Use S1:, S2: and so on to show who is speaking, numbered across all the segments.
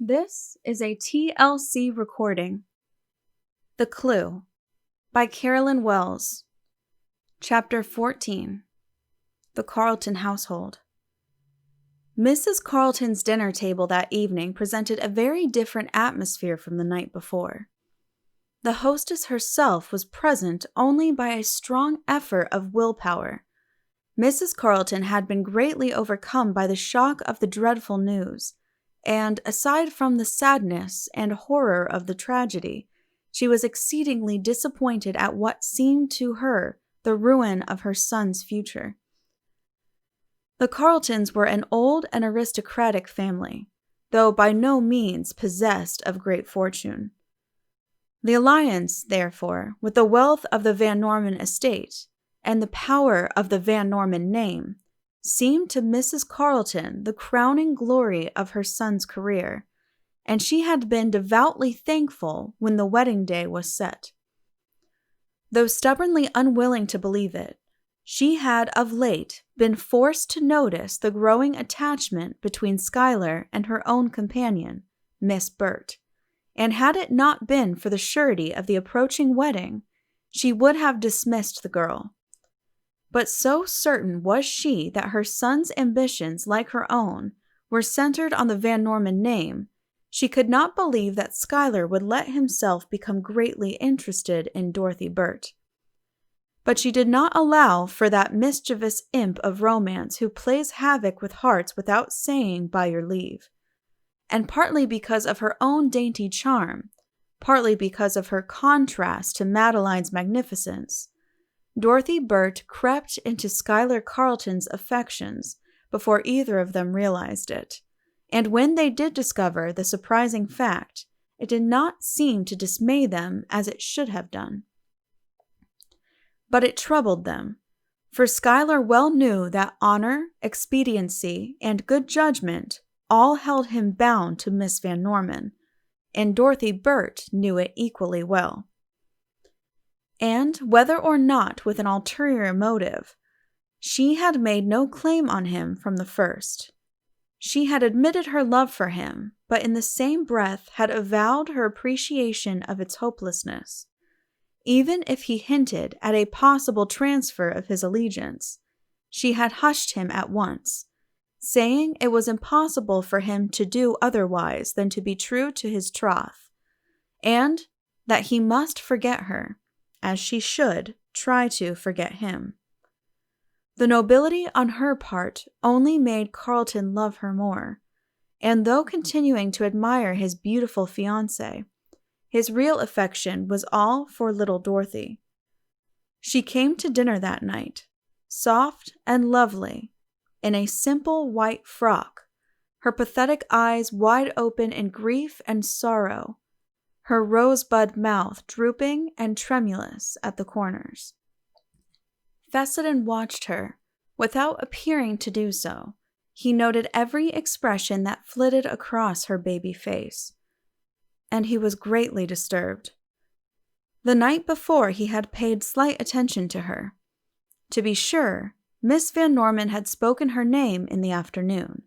S1: This is a TLC recording. The Clue by Carolyn Wells. Chapter 14. The Carlton Household. Mrs. Carlton's dinner table that evening presented a very different atmosphere from the night before. The hostess herself was present only by a strong effort of willpower. Mrs. Carlton had been greatly overcome by the shock of the dreadful news, and aside from the sadness and horror of the tragedy, she was exceedingly disappointed at what seemed to her the ruin of her son's future. The Carltons were an old and aristocratic family, though by no means possessed of great fortune. The alliance, therefore, with the wealth of the Van Norman estate and the power of the Van Norman name seemed to Mrs. Carlton the crowning glory of her son's career, and she had been devoutly thankful when the wedding day was set. Though stubbornly unwilling to believe it, she had of late been forced to notice the growing attachment between Schuyler and her own companion, Miss Burt, and had it not been for the surety of the approaching wedding, she would have dismissed the girl. But so certain was she that her son's ambitions, like her own, were centered on the Van Norman name, she could not believe that Schuyler would let himself become greatly interested in Dorothy Burt. But she did not allow for that mischievous imp of romance who plays havoc with hearts without saying by your leave. And partly because of her own dainty charm, partly because of her contrast to Madeline's magnificence, Dorothy Burt crept into Schuyler Carlton's affections before either of them realized it, and when they did discover the surprising fact, it did not seem to dismay them as it should have done. But it troubled them, for Schuyler well knew that honor, expediency, and good judgment all held him bound to Miss Van Norman, and Dorothy Burt knew it equally well. And, whether or not with an ulterior motive, she had made no claim on him from the first. She had admitted her love for him, but in the same breath had avowed her appreciation of its hopelessness. Even if he hinted at a possible transfer of his allegiance, she had hushed him at once, saying it was impossible for him to do otherwise than to be true to his troth, and that he must forget her, as she should try to forget him. The nobility on her part only made Carlton love her more, and though continuing to admire his beautiful fiancée, his real affection was all for little Dorothy. She came to dinner that night, soft and lovely, in a simple white frock, her pathetic eyes wide open in grief and sorrow, her rosebud mouth drooping and tremulous at the corners. Fessenden watched her, without appearing to do so. He noted every expression that flitted across her baby face, and he was greatly disturbed. The night before he had paid slight attention to her. To be sure, Miss Van Norman had spoken her name in the afternoon,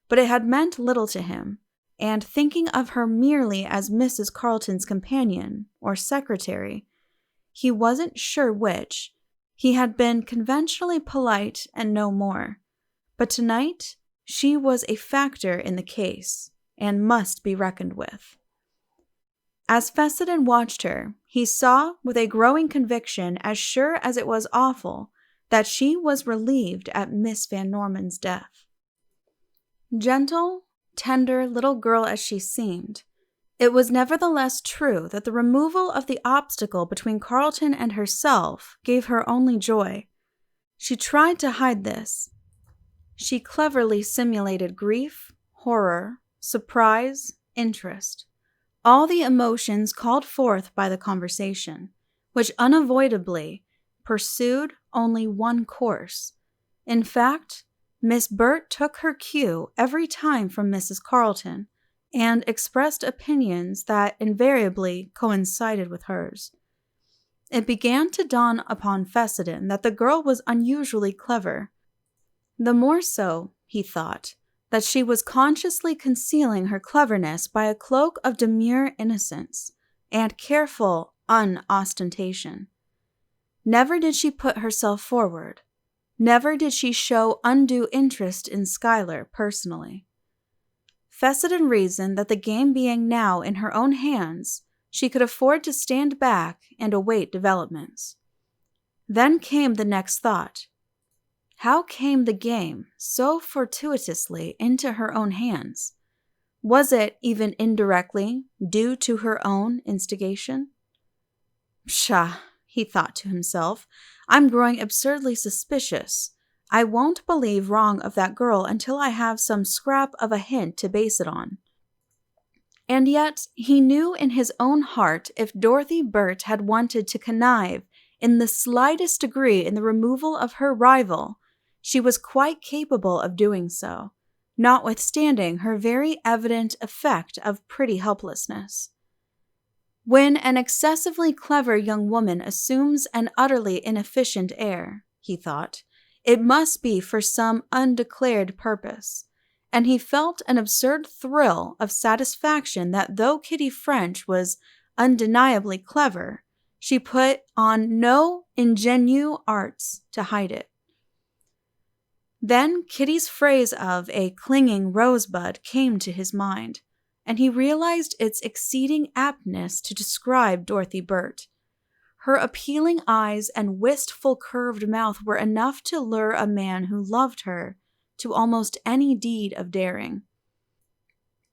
S1: but it had meant little to him, and thinking of her merely as Mrs. Carlton's companion or secretary, he wasn't sure which. He had been conventionally polite and no more, but tonight she was a factor in the case and must be reckoned with. As Fessenden watched her, he saw with a growing conviction, as sure as it was awful, that she was relieved at Miss Van Norman's death. Gentle, tender little girl as she seemed, it was nevertheless true that the removal of the obstacle between Carlton and herself gave her only joy. She tried to hide this. She cleverly simulated grief, horror, surprise, interest, all the emotions called forth by the conversation, which unavoidably pursued only one course. In fact, Miss Burt took her cue every time from Mrs. Carlton, and expressed opinions that invariably coincided with hers. It began to dawn upon Fessenden that the girl was unusually clever, the more so, he thought, that she was consciously concealing her cleverness by a cloak of demure innocence and careful unostentation. Never did she put herself forward. Never did she show undue interest in Schuyler personally. Fessenden reasoned that the game being now in her own hands, she could afford to stand back and await developments. Then came the next thought. How came the game so fortuitously into her own hands? Was it, even indirectly, due to her own instigation? Pshaw, he thought to himself, I'm growing absurdly suspicious. I won't believe wrong of that girl until I have some scrap of a hint to base it on. And yet, he knew in his own heart if Dorothy Burt had wanted to connive in the slightest degree in the removal of her rival, she was quite capable of doing so, notwithstanding her very evident effect of pretty helplessness. When an excessively clever young woman assumes an utterly inefficient air, he thought, it must be for some undeclared purpose, and he felt an absurd thrill of satisfaction that though Kitty French was undeniably clever, she put on no ingenu arts to hide it. Then Kitty's phrase of a clinging rosebud came to his mind, and he realized its exceeding aptness to describe Dorothy Burt. Her appealing eyes and wistful curved mouth were enough to lure a man who loved her to almost any deed of daring.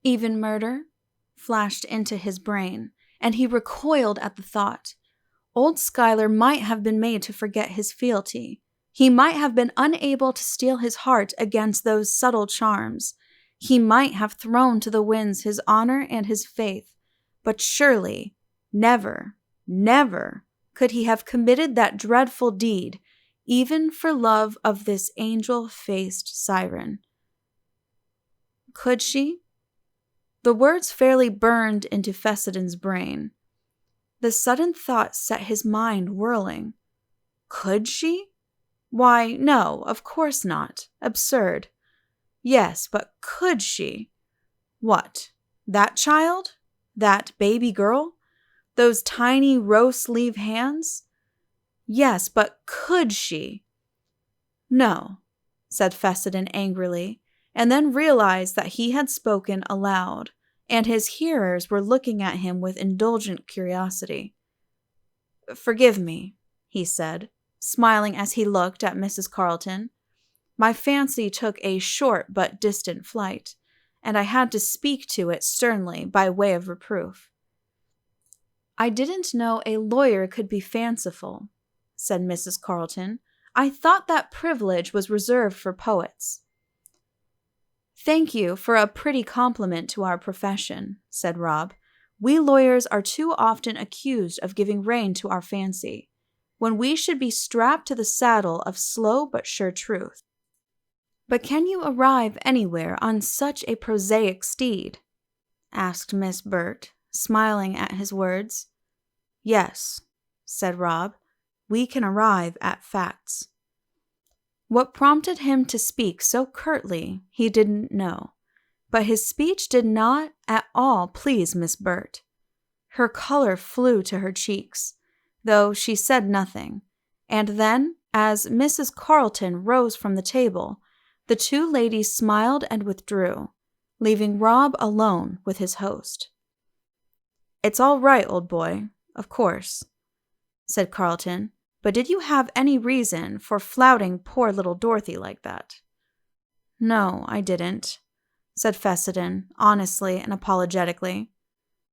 S1: Even murder flashed into his brain, and he recoiled at the thought. Old Schuyler might have been made to forget his fealty. He might have been unable to steel his heart against those subtle charms. He might have thrown to the winds his honor and his faith, but surely, never, never could he have committed that dreadful deed, even for love of this angel-faced siren. Could she? The words fairly burned into Fesseden's brain. The sudden thought set his mind whirling. Could she? Why, no, of course not. Absurd. Yes, but could she? What? That child? That baby girl? Those tiny rose-leaf hands? Yes, but could she? No, said Fessenden angrily, and then realized that he had spoken aloud, and his hearers were looking at him with indulgent curiosity. Forgive me, he said, smiling as he looked at Mrs. Carleton. My fancy took a short but distant flight, and I had to speak to it sternly by way of reproof. I didn't know a lawyer could be fanciful, said Mrs. Carleton. I thought that privilege was reserved for poets. Thank you for a pretty compliment to our profession, said Rob. We lawyers are too often accused of giving rein to our fancy, when we should be strapped to the saddle of slow but sure truth. But can you arrive anywhere on such a prosaic steed? Asked Miss Burt, smiling at his words. Yes, said Rob, we can arrive at facts. What prompted him to speak so curtly he didn't know, but his speech did not at all please Miss Burt. Her color flew to her cheeks, though she said nothing, and then, as Mrs. Carleton rose from the table, the two ladies smiled and withdrew, leaving Rob alone with his host. It's all right, old boy, of course, said Carleton, but did you have any reason for flouting poor little Dorothy like that? No, I didn't, said Fessenden, honestly and apologetically.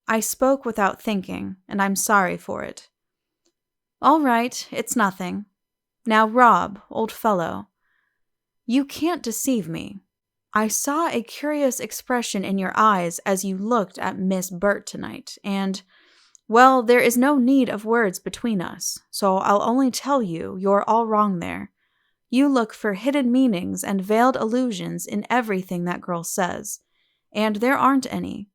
S1: I spoke without thinking, and I'm sorry for it. All right, it's nothing. Now, Rob, old fellow, you can't deceive me. I saw a curious expression in your eyes as you looked at Miss Burt tonight, and, well, there is no need of words between us, so I'll only tell you you're all wrong there. You look for hidden meanings and veiled allusions in everything that girl says, and there aren't any.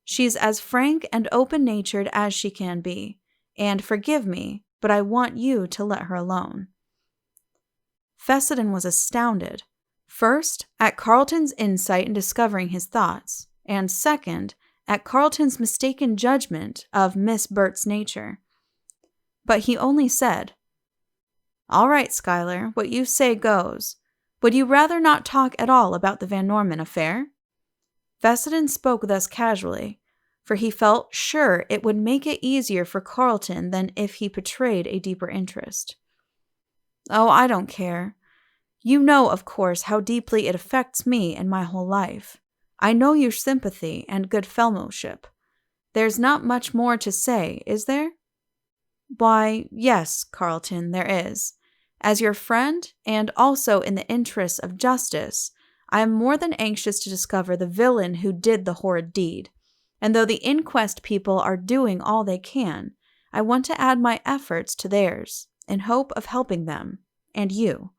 S1: She's as frank and open-natured as she can be, and forgive me, but I want you to let her alone. Fessenden was astounded. First, at Carlton's insight in discovering his thoughts, and second, at Carlton's mistaken judgment of Miss Bert's nature. But he only said, "All right, Schuyler, what you say goes. Would you rather not talk at all about the Van Norman affair?" Fessenden spoke thus casually, for he felt sure it would make it easier for Carlton than if he betrayed a deeper interest. "Oh, I don't care. You know, of course, how deeply it affects me and my whole life. I know your sympathy and good fellowship. There's not much more to say, is there?" "Why, yes, Carlton, there is. As your friend, and also in the interests of justice, I am more than anxious to discover the villain who did the horrid deed. And though the inquest people are doing all they can, I want to add my efforts to theirs, in hope of helping them, and you.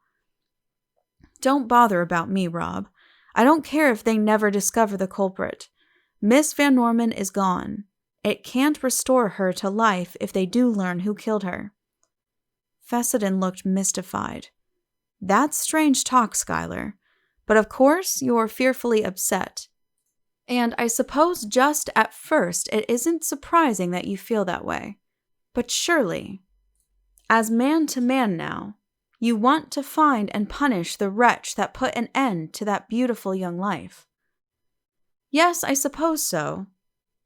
S1: Don't bother about me, Rob. I don't care if they never discover the culprit. Miss Van Norman is gone. It can't restore her to life if they do learn who killed her." Fessenden looked mystified. "That's strange talk, Schuyler. But of course you're fearfully upset. And I suppose just at first it isn't surprising that you feel that way. But surely, as man to man now, you want to find and punish the wretch that put an end to that beautiful young life." "Yes, I suppose so."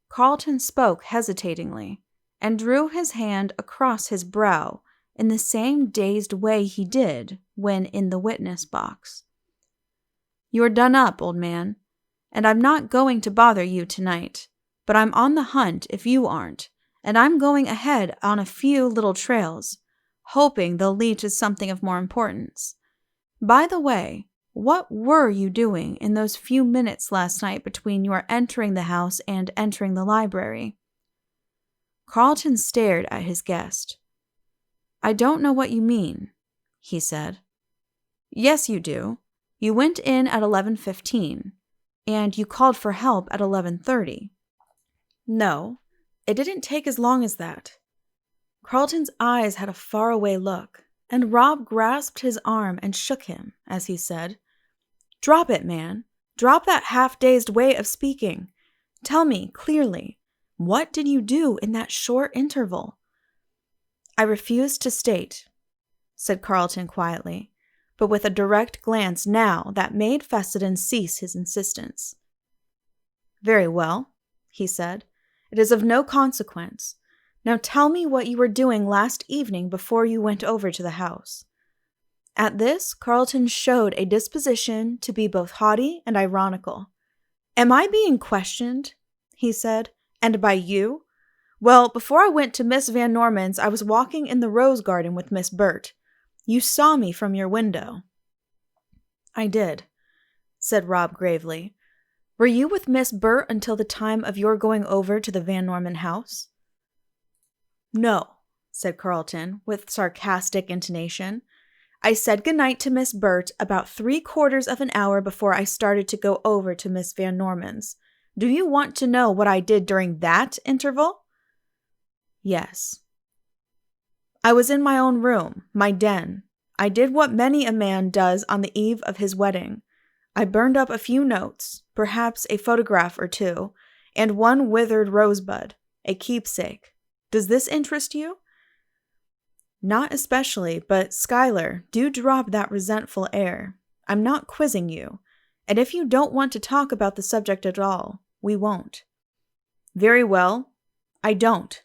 S1: Carlton spoke hesitatingly, and drew his hand across his brow in the same dazed way he did when in the witness box. "You're done up, old man, and I'm not going to bother you tonight, but I'm on the hunt if you aren't, and I'm going ahead on a few little trails, hoping they'll lead to something of more importance. By the way, what were you doing in those few minutes last night between your entering the house and entering the library?" Carlton stared at his guest. "I don't know what you mean," he said. "Yes, you do. You went in at 11:15, and you called for help at 11:30. No, it didn't take as long as that." Carlton's eyes had a faraway look, and Rob grasped his arm and shook him as he said, "Drop it, man. Drop that half-dazed way of speaking. Tell me clearly, what did you do in that short interval?" "I refuse to state," said Carlton quietly, but with a direct glance now that made Fessenden cease his insistence. "Very well," he said. "It is of no consequence. Now tell me what you were doing last evening before you went over to the house." At this, Carlton showed a disposition to be both haughty and ironical. "Am I being questioned?" he said. "And by you? Well, before I went to Miss Van Norman's, I was walking in the rose garden with Miss Bert. You saw me from your window." "I did," said Rob gravely. "Were you with Miss Bert until the time of your going over to the Van Norman house?" "No," said Carlton, with sarcastic intonation. "I said goodnight to Miss Bert about 3/4 of an hour before I started to go over to Miss Van Norman's. Do you want to know what I did during that interval?" "Yes." "I was in my own room, my den. I did what many a man does on the eve of his wedding. I burned up a few notes, perhaps a photograph or two, and one withered rosebud, a keepsake. Does this interest you?" "Not especially, but Schuyler, do drop that resentful air. I'm not quizzing you, and if you don't want to talk about the subject at all, we won't." "Very well, I don't."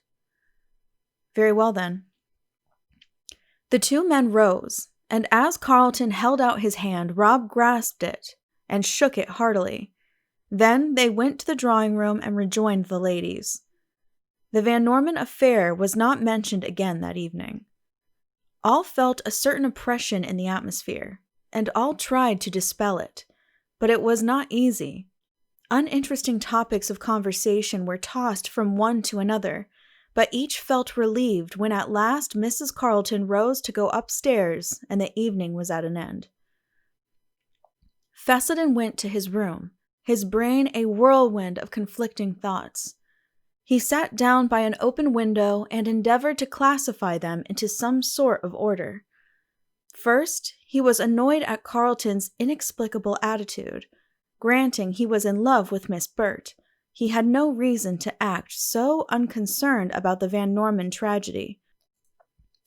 S1: "Very well, then." The two men rose, and as Carlton held out his hand, Rob grasped it and shook it heartily. Then they went to the drawing room and rejoined the ladies. The Van Norman affair was not mentioned again that evening. All felt a certain oppression in the atmosphere, and all tried to dispel it, but it was not easy. Uninteresting topics of conversation were tossed from one to another, but each felt relieved when at last Mrs. Carlton rose to go upstairs and the evening was at an end. Fessenden went to his room, his brain a whirlwind of conflicting thoughts. He sat down by an open window and endeavored to classify them into some sort of order. first, he was annoyed at Carlton's inexplicable attitude. Granting he was in love with Miss Burt, he had no reason to act so unconcerned about the Van Norman tragedy.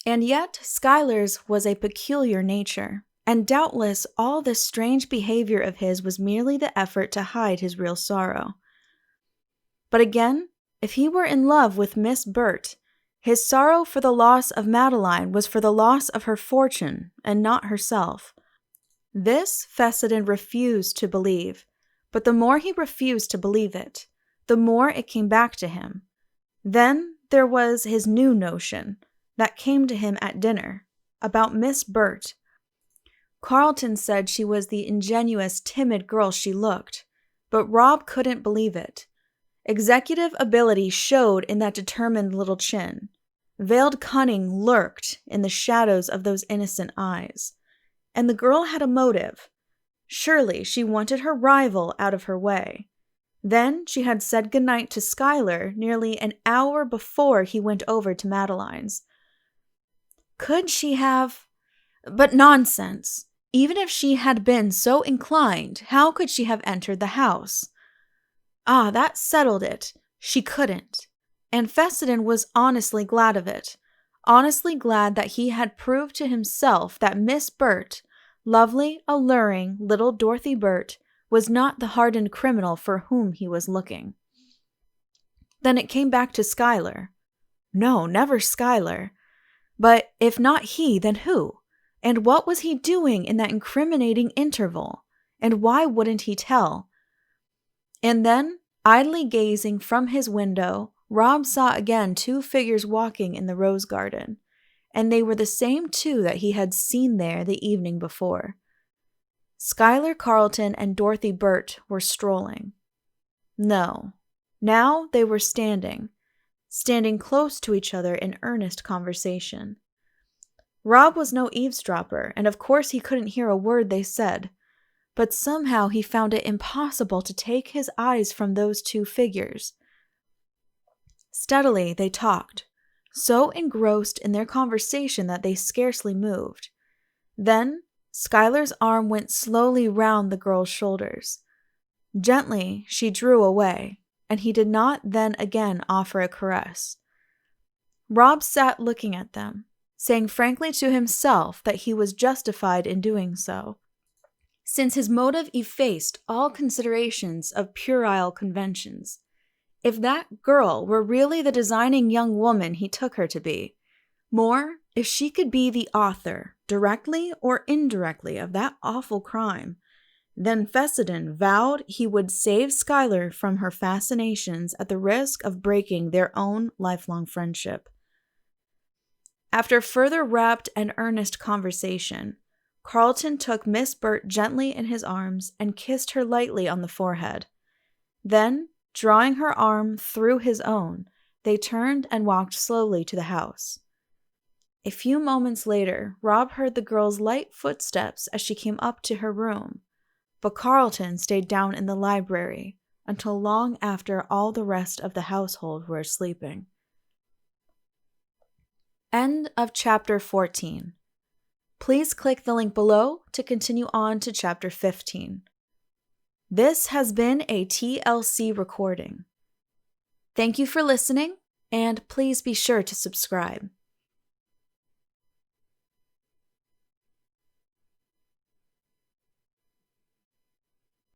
S1: And yet, Schuyler's was a peculiar nature, and doubtless all this strange behavior of his was merely the effort to hide his real sorrow. But again, if he were in love with Miss Burt, his sorrow for the loss of Madeline was for the loss of her fortune and not herself. This Fessenden refused to believe, but the more he refused to believe it, the more it came back to him. Then there was his new notion that came to him at dinner about Miss Burt. Carlton said she was the ingenuous, timid girl she looked, but Rob couldn't believe it. Executive ability showed in that determined little chin. Veiled cunning lurked in the shadows of those innocent eyes. And the girl had a motive. Surely she wanted her rival out of her way. Then she had said goodnight to Schuyler nearly an hour before he went over to Madeline's. Could she have... But nonsense! Even if she had been so inclined, how could she have entered the house? Ah, that settled it. She couldn't. And Fessenden was honestly glad of it. Honestly glad that he had proved to himself that Miss Burt, lovely, alluring little Dorothy Burt, was not the hardened criminal for whom he was looking. Then it came back to Schuyler. No, never Schuyler. But if not he, then who? And what was he doing in that incriminating interval? And why wouldn't he tell? And then, idly gazing from his window, Rob saw again two figures walking in the rose garden, and they were the same two that he had seen there the evening before. Schuyler Carlton and Dorothy Burt were strolling. No, now they were standing close to each other in earnest conversation. Rob was no eavesdropper, and of course he couldn't hear a word they said, but somehow he found it impossible to take his eyes from those two figures. Steadily they talked, so engrossed in their conversation that they scarcely moved. Then Schuyler's arm went slowly round the girl's shoulders. Gently she drew away, and he did not then again offer a caress. Rob sat looking at them, saying frankly to himself that he was justified in doing so, since his motive effaced all considerations of puerile conventions. If that girl were really the designing young woman he took her to be, more, if she could be the author, directly or indirectly, of that awful crime, then Fessenden vowed he would save Schuyler from her fascinations at the risk of breaking their own lifelong friendship. After further rapt and earnest conversation, Carlton took Miss Burt gently in his arms and kissed her lightly on the forehead. Then, drawing her arm through his own, they turned and walked slowly to the house. A few moments later, Rob heard the girl's light footsteps as she came up to her room, but Carlton stayed down in the library until long after all the rest of the household were sleeping. End of Chapter 14. Please click the link below to continue on to Chapter 15. This has been a TLC recording. Thank you for listening, and please be sure to subscribe.